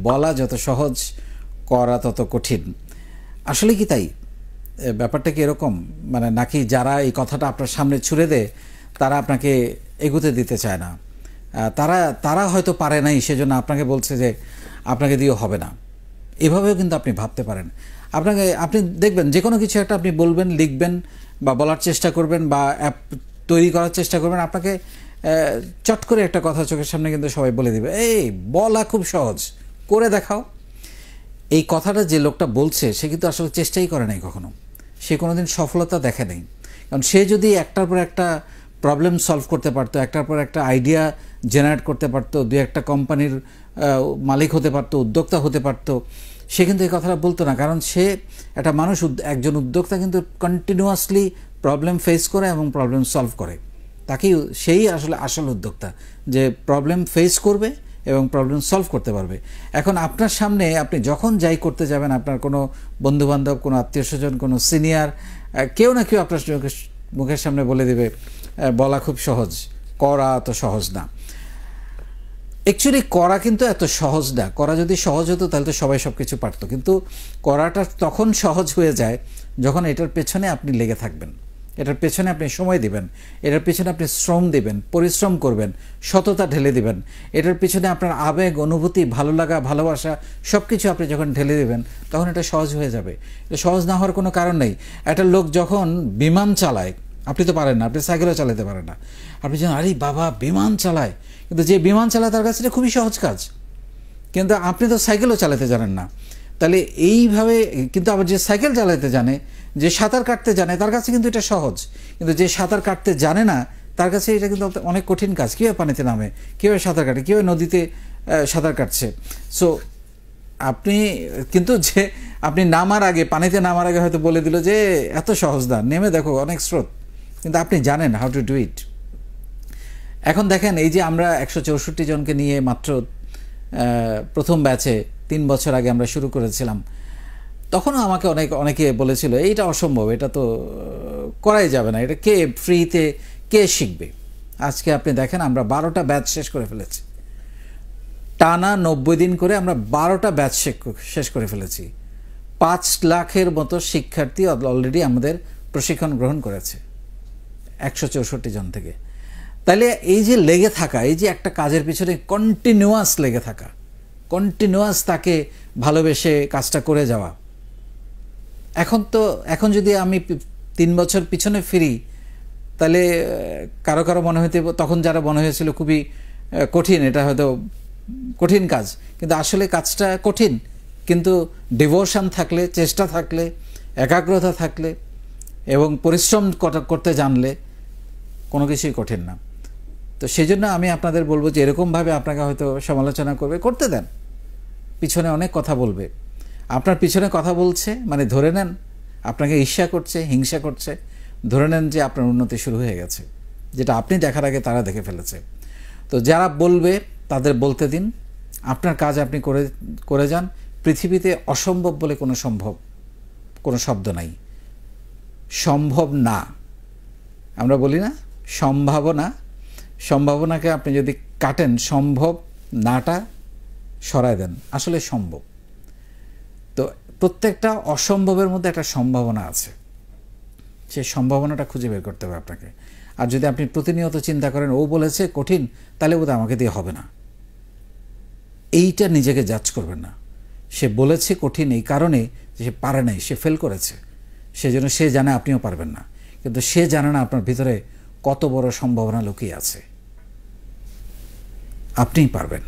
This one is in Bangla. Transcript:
বলা যত সহজ, করা তত কঠিন। আসলে কি তাই? ব্যাপারটা কি এরকম? মানে নাকি যারা এই কথাটা আপনার সামনে ছুড়ে দেয় তারা আপনাকে এগোতে দিতে চায় না, তারা হয়তো পারে নাই, সেজন্য আপনাকে বলছে যে আপনাকে দিয়ে হবে না। এভাবেও কিন্তু আপনি ভাবতে পারেন। আপনি দেখবেন যে কোনো কিছু একটা আপনি বলবেন, লিখবেন বা বলার চেষ্টা করবেন বা অ্যাপ তৈরি করার চেষ্টা করবেন, আপনাকে চট করে একটা কথা চোখের সামনে কিন্তু সবাই বলে দিবে, এই বলা খুব সহজ, করে দেখাও। এই কথাটা যে লোকটা বলছে সে কিন্তু আসলে চেষ্টাই করে নাই কখনো, সে কোনোদিন সফলতা দেখে নেই। কারণ সে যদি একটার পর একটা প্রবলেম সলভ করতে পারতো, একটার পর একটা আইডিয়া জেনারেট করতে পারতো, দু একটা কোম্পানির মালিক হতে পারতো, উদ্যোক্তা হতে পারতো, সে কিন্তু এই কথাটা বলতো না। কারণ সে একটা মানুষ, একজন উদ্যোক্তা কিন্তু কন্টিনিউয়াসলি প্রবলেম ফেস করে এবং প্রবলেম সলভ করে। সেই আসলে আসল উদ্যোক্তা, যে প্রবলেম ফেস করবে এবং প্রবলেম সলভ করতে পারবে। এখন আপনার সামনে আপনি যখন যাই করতে যাবেন, আপনার কোনো বন্ধুবান্ধব, কোনো আত্মীয় স্বজন, কোনো সিনিয়র, কেউ না কেউ আপনার মুখের সামনে বলে দেবে বলা খুব সহজ, করা এত সহজ না। অ্যাকচুয়ালি করা কিন্তু এত সহজ না। করা যদি সহজ হতো তাহলে তো সবাই সব কিছু পারতো। কিন্তু করাটা তখন সহজ হয়ে যায় যখন এটার পেছনে আপনি লেগে থাকবেন, এটার পেছনে আপনি সময় দিবেন, এটার পেছনে আপনি শ্রম দিবেন, পরিশ্রম করবেন, সততা ঢেলে দিবেন, এটার পেছনে আপনার আবেগ, অনুভূতি, ভালো লাগা, ভালোবাসা সব কিছু আপনি যখন ঢেলে দেবেন, তখন এটা সহজ হয়ে যাবে। এটা সহজ না হওয়ার কোনো কারণ নেই। একটা লোক যখন বিমান চালায়, আপনি তো পারেন না, আপনি সাইকেলও চালাতে পারেন না, আপনি জানেন আরে বাবা বিমান চালায়, কিন্তু যে বিমান চালায় তার কাছে এটা খুবই সহজ কাজ, কিন্তু আপনি তো সাইকেলও চালাতে জানেন না। তাহলে এইভাবে কিন্তু আবার যে সাইকেল চালাতে জানে, যে সাঁতার কাটতে জানে, তার কাছে কিন্তু এটা সহজ। কিন্তু যে সাঁতার কাটতে জানে না তার কাছে এটা কিন্তু অনেক কঠিন কাজ। কীভাবে পানিতে নামে, কীভাবে সাঁতার কাটে, কীভাবে নদীতে সাঁতার কাটছে। সো আপনি কিন্তু যে আপনি নামার আগে, পানিতে নামার আগে হয়তো বলে দিল যে এত সহজ না, নেমে দেখো অনেক স্রোত, কিন্তু আপনি জানেন হাউ টু ডু ইট। এখন দেখেন, এই যে আমরা 164 জনকে নিয়ে মাত্র প্রথম ব্যাচে 3 বছর আগে আমরা শুরু করেছিলাম, তখনও আমাকে অনেকে বলেছিল এইটা অসম্ভব, এটা তো করাই যাবে না, এটা কে ফ্রিতে কে শিখবে। আজকে আপনি দেখেন আমরা 12টা ব্যাচ শেষ করে ফেলেছি, টানা 90 দিন করে আমরা 12টা ব্যাচ শেষ করে ফেলেছি। 5 লাখের মতো শিক্ষার্থী অলরেডি আমাদের প্রশিক্ষণ গ্রহণ করেছে 164 জন থেকে। তাহলে এই যে লেগে থাকা, এই যে একটা কাজের পিছনে কন্টিনিউয়াস লেগে থাকা, কন্টিনিউয়াস তাকে ভালোবেসে কাজটা করে যাওয়া। এখন যদি আমি 3 বছর পিছনে ফিরি, তাহলে কারো মনে হইতে, তখন যারা মনে হয়েছিল খুবই কঠিন, এটা হয়তো কঠিন কাজ, কিন্তু আসলে কাজটা কঠিন, কিন্তু ডিভোশন থাকলে, চেষ্টা থাকলে, একাগ্রতা থাকলে এবং পরিশ্রম করতে জানলে কোনো কিছুই কঠিন না। তো সেই জন্য আমি আপনাদের বলবো যে এরকমভাবে আপনাকে হয়তো সমালোচনা করতে দেন, পিছনে অনেক কথা বলবে। আপনার পিছনে কথা বলছে মানে ধরে নেন আপনাকে ঈর্ষা করছে, হিংসা করছে, ধরে নেন যে আপনার উন্নতি শুরু হয়ে গেছে, যেটা আপনি দেখার আগে তারা দেখে ফেলেছে। তো যারা বলবে তাদের বলতে দিন, আপনার কাজ আপনি করে যান। পৃথিবীতে অসম্ভব বলে কোনো শব্দ নাই। সম্ভব না, আমরা বলি না সম্ভাবনাকে আপনি যদি কাটেন, সম্ভব নাটা সরায় দেন, আসলে সম্ভব। তো প্রত্যেকটা অসম্ভবের মধ্যে একটা সম্ভাবনা আছে, সেই সম্ভাবনাটা খুঁজে বের করতে হবে আপনাকে। আর যদি আপনি প্রতিনিয়ত চিন্তা করেন ও বলেছে কঠিন, তাহলে বোধহয় আমাকে দিয়ে হবে না, এইটা নিজেকে জাজ করবেন না। সে বলেছে কঠিন এই কারণে যে সে পারে নাই, সে ফেল করেছে, সেজন্য সে জানে আপনিও পারবেন না, কিন্তু সে জানে না আপনার ভিতরে কত বড় সম্ভাবনা লুকিয়ে আছে। আপনিই পারবেন।